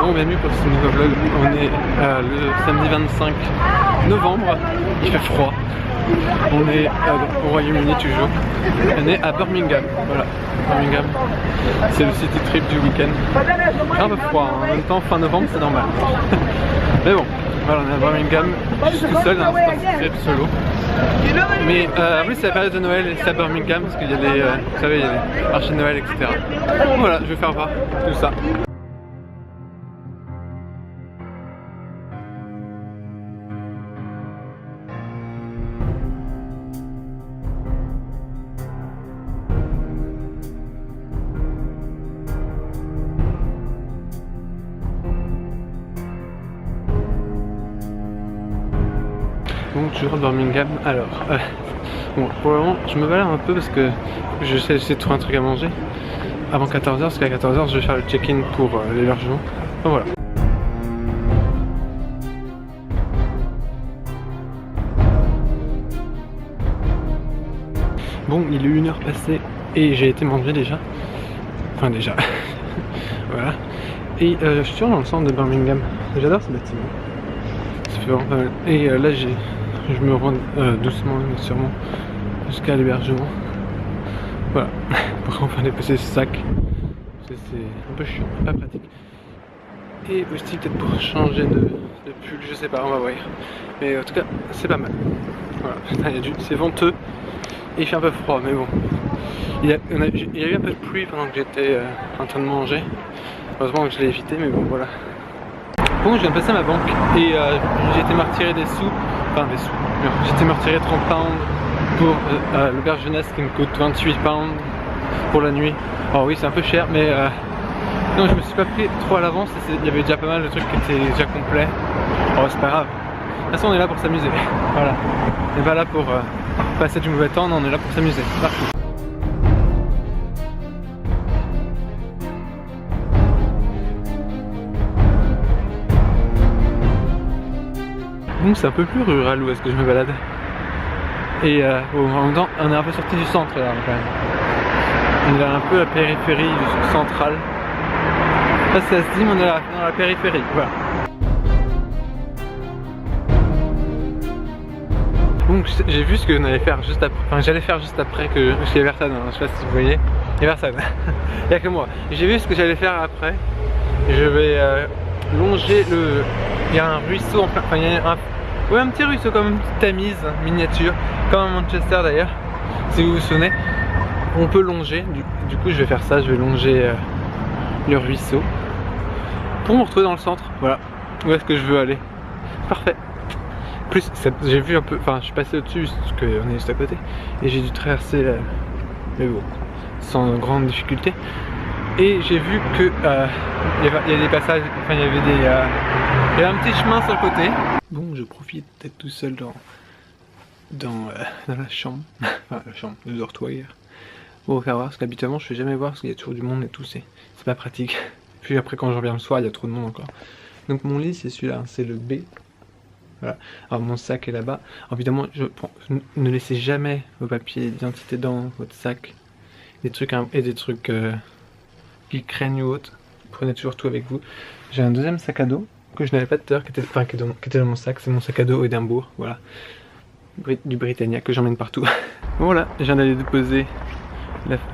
Bon, bienvenue pour ce nouveau vlog. On est le samedi 25 novembre, il fait froid. On est au Royaume-Uni toujours. On est à Birmingham, voilà. Birmingham, c'est le city trip du week-end. Un peu froid, hein. En même temps fin novembre c'est normal. Mais bon, voilà, on est à Birmingham, je suis tout seul dans un city trip solo. Mais oui, c'est la période de Noël et c'est à Birmingham parce qu'il y a les, vous savez, il y a les marchés de Noël, etc. Voilà, je vais faire voir tout ça. Donc toujours à Birmingham. Alors bon, pour le moment je me balade un peu parce que j'essaie de trouver un truc à manger avant 14h, parce qu'à 14h je vais faire le check-in pour l'hébergement. Donc voilà. Bon, il est 1h passée et j'ai été manger déjà. Enfin déjà. Voilà. Et je suis toujours dans le centre de Birmingham. J'adore ce bâtiment. Ça fait vraiment pas mal. Et là je me rends doucement mais sûrement jusqu'à l'hébergement. Voilà, pour enfin déposer ce sac. C'est un peu chiant, pas pratique. Et aussi peut-être pour changer de pull, je sais pas, on va voir. Mais en tout cas, c'est pas mal. Voilà, c'est venteux et il fait un peu froid, mais bon. Il y a eu un peu de pluie pendant que j'étais en train de manger. Heureusement que je l'ai évité, mais bon, voilà. Bon, je viens de passer à ma banque et j'ai été me retirer des sous, enfin des sous, j'ai été me retirer 30 pounds pour l'auberge jeunesse qui me coûte 28 pounds pour la nuit. Alors oui, c'est un peu cher, mais non, je me suis pas pris trop à l'avance, il y avait déjà pas mal de trucs qui étaient déjà complets. Oh, c'est pas grave. De toute façon, on est là pour s'amuser. Voilà. On n'est pas là pour passer du mauvais temps, non, on est là pour s'amuser. Partout. Bon, c'est un peu plus rural où est-ce que je me balade. Et en même temps, on est un peu sorti du centre là quand même. On est un peu à la périphérie du central. Là ça se dit, mais on est dans la périphérie, voilà. Donc j'ai vu ce que on allait faire juste après, enfin j'allais faire juste après que je suis à Everton, hein, je sais pas si vous voyez. Everton, il n'y a que moi. J'ai vu ce que j'allais faire après. Je vais longer le... Il y a un ruisseau en plein... Enfin, il y a un petit ruisseau comme une petite Tamise miniature, comme à Manchester d'ailleurs, si vous vous souvenez. On peut longer, du coup je vais faire ça, je vais longer le ruisseau pour me retrouver dans le centre, voilà, où est-ce que je veux aller. Parfait. Plus, j'ai vu un peu, enfin je suis passé au-dessus parce qu'on est juste à côté, et j'ai dû traverser mais bon, sans grande difficulté. Et j'ai vu que il y a des passages, enfin il y avait un petit chemin sur le côté. Bon, je profite d'être tout seul dans la chambre, enfin la chambre, le dortoir. Pour faire voir, parce qu'habituellement je fais jamais voir parce qu'il y a toujours du monde et tout, c'est pas pratique. Puis après quand je reviens le soir, il y a trop de monde encore. Donc mon lit c'est celui-là, c'est le B. Voilà. Alors mon sac est là-bas. Évidemment, ne laissez jamais vos papiers d'identité dans votre sac. Des trucs qui craignent ou autre, prenez toujours tout avec vous. J'ai un deuxième sac à dos que je n'avais pas tout à l'heure, qui était dans mon sac, c'est mon sac à dos Édimbourg, voilà, du Britannia que j'emmène partout. Voilà, je viens d'aller déposer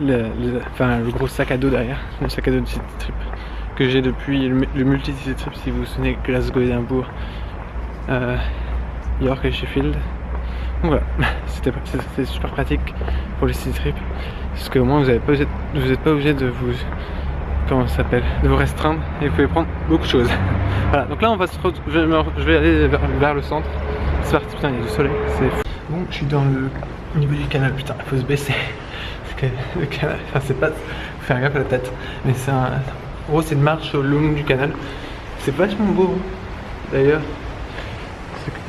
le gros sac à dos derrière, le sac à dos de City Trip que j'ai depuis le multi City Trip, si vous vous souvenez, Glasgow, Édimbourg, York et Sheffield. Donc voilà, c'était super pratique pour les City Trip, parce qu'au moins vous n'êtes pas obligé de vous... Comment ça s'appelle, de vous restreindre et vous pouvez prendre beaucoup de choses. Voilà, donc là on va je vais aller vers le centre. C'est parti, putain il y a du soleil, c'est fou. Bon, je suis dans le niveau du canal, putain il faut se baisser. Parce que le canal, enfin c'est pas, faut faire gaffe à la tête. Mais c'est un... En gros c'est une marche au long du canal. C'est vachement beau d'ailleurs.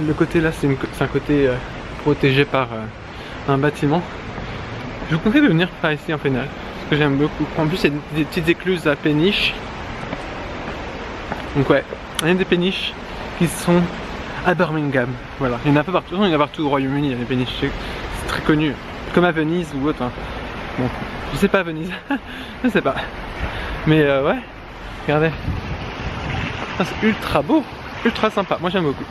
Le côté là c'est un côté protégé par un bâtiment. Je vous conseille de venir par ici en pénal, que j'aime beaucoup. En plus il y a des petites écluses à péniches. Donc ouais, il y a des péniches qui sont à Birmingham. Voilà, il y en a pas partout, il y en a partout au Royaume-Uni, il y a des péniches, c'est très connu. Comme à Venise ou autre. Hein. Bon, je sais pas à Venise, je sais pas. Mais ouais, regardez. C'est ultra beau, ultra sympa, moi j'aime beaucoup.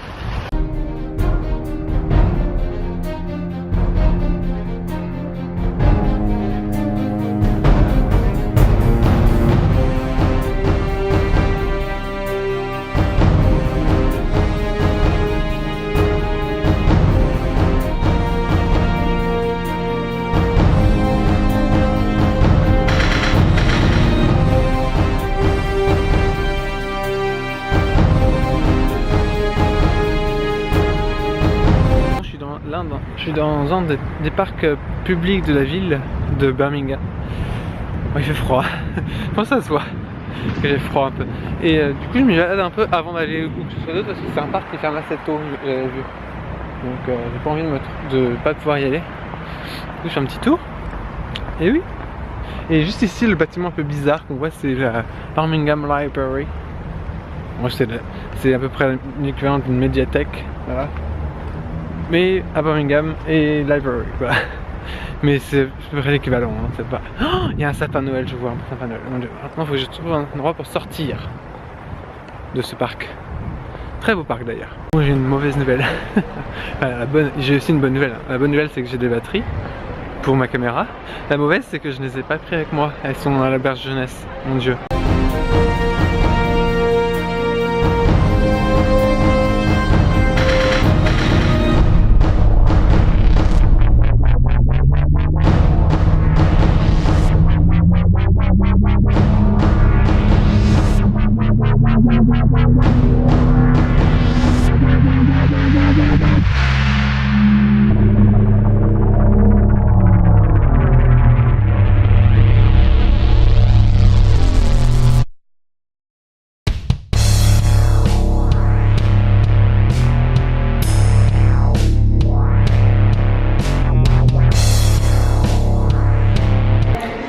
Je suis dans un des parcs publics de la ville de Birmingham. Ouais, il fait froid. Je pense que ça se voit que j'ai froid un peu. Et du coup je me balade un peu avant d'aller où que ce soit d'autre parce que c'est un parc qui ferme assez tôt, j'avais vu. Donc j'ai pas envie de pas pouvoir y aller. Du coup je fais un petit tour. Et oui. Et juste ici le bâtiment un peu bizarre qu'on voit c'est la Birmingham Library. Moi c'est à peu près l'équivalent d'une médiathèque. Voilà. Mais à Birmingham et library voilà. Mais c'est à peu près l'équivalent, hein, c'est pas... Oh, il y a un sapin de Noël, je vois un sapin de Noël. Mon Dieu. Maintenant il faut que je trouve un endroit pour sortir de ce parc. Très beau parc d'ailleurs. Moi j'ai une mauvaise nouvelle. Enfin, j'ai aussi une bonne nouvelle. La bonne nouvelle c'est que j'ai des batteries pour ma caméra. La mauvaise c'est que je ne les ai pas pris avec moi. Elles sont à l'auberge jeunesse, mon Dieu.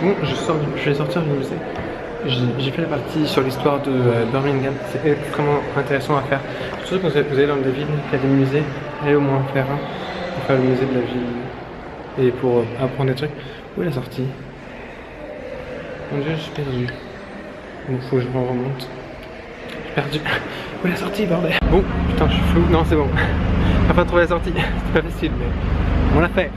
Bon, je vais sortir du musée. J'ai fait la partie sur l'histoire de Birmingham. C'est extrêmement intéressant à faire. Surtout quand vous allez dans des villes qui a des musées, allez au moins faire un. Pour faire le musée de la ville. Et pour apprendre des trucs. Où est la sortie? Mon Dieu, je suis perdu. Bon, faut que je remonte. Je suis perdu. Où est la sortie, bordel? Bon, putain, je suis flou. Non, c'est bon. On n'a pas trouvé la sortie. C'était pas facile, mais on l'a fait.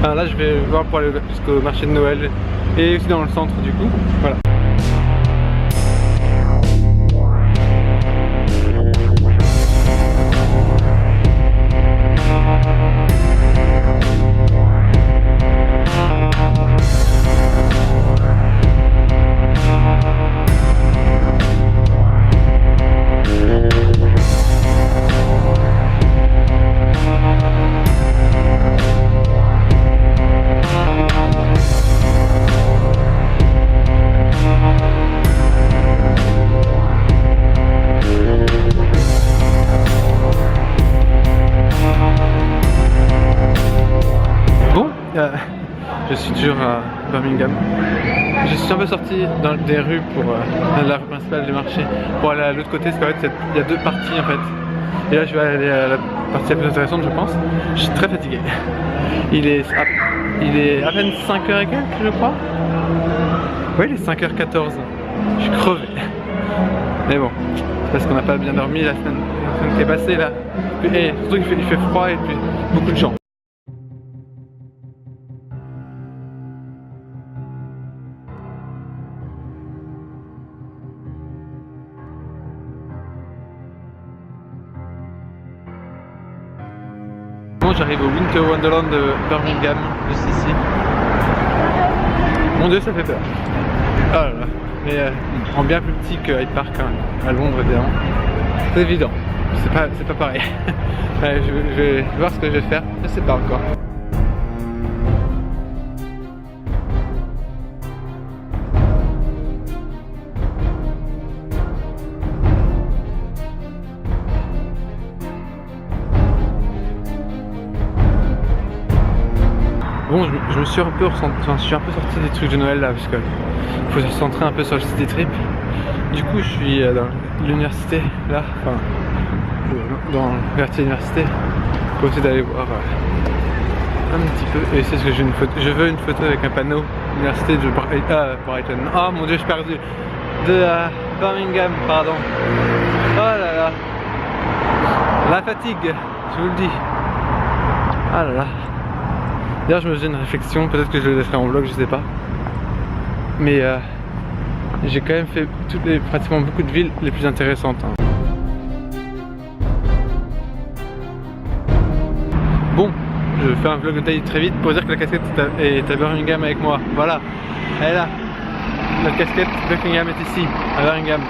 Enfin, là je vais voir pour aller jusqu'au marché de Noël et aussi dans le centre du coup, voilà. Je suis toujours à Birmingham. Je suis un peu sorti dans des rues pour la rue principale du marché pour aller à l'autre côté parce qu'en fait il y a deux parties en fait. Et là je vais aller à la partie la plus intéressante je pense. Je suis très fatigué. Il est à peine 5h et quelques je crois. Oui il est 5h14. Je suis crevé. Mais bon, c'est parce qu'on n'a pas bien dormi la semaine qui est passée là. Et surtout il fait froid et puis beaucoup de gens. J'arrive au Winter Wonderland de Birmingham, juste ici. Mon Dieu, ça fait peur. Oh là là. Mais en bien plus petit que Hyde Park hein, à Londres évidemment. C'est évident. C'est pas pareil. Ouais, je vais voir ce que je vais faire. Je sais pas encore. Bon, je me suis un peu sorti des trucs de Noël là, parce que faut se recentrer un peu sur le city trip. Du coup, je suis dans l'université là, enfin, dans le quartier université, pour essayer d'aller voir un petit peu. Et c'est ce que je veux une photo avec un panneau université de Brighton. Ah mon Dieu, je suis perdu. de Birmingham, pardon. Oh là là, la fatigue, je vous le dis. Ah là là. D'ailleurs je me faisais une réflexion, peut-être que je le laisserai en vlog, je sais pas. Mais j'ai quand même fait pratiquement beaucoup de villes les plus intéressantes. Hein. Bon, je fais un vlog de taille très vite pour dire que la casquette est à Birmingham avec moi. Voilà, elle est là. La casquette Buckingham est ici, à Birmingham.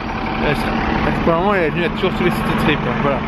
Pour le moment, elle est venue à toujours tous les city trips. Hein, voilà.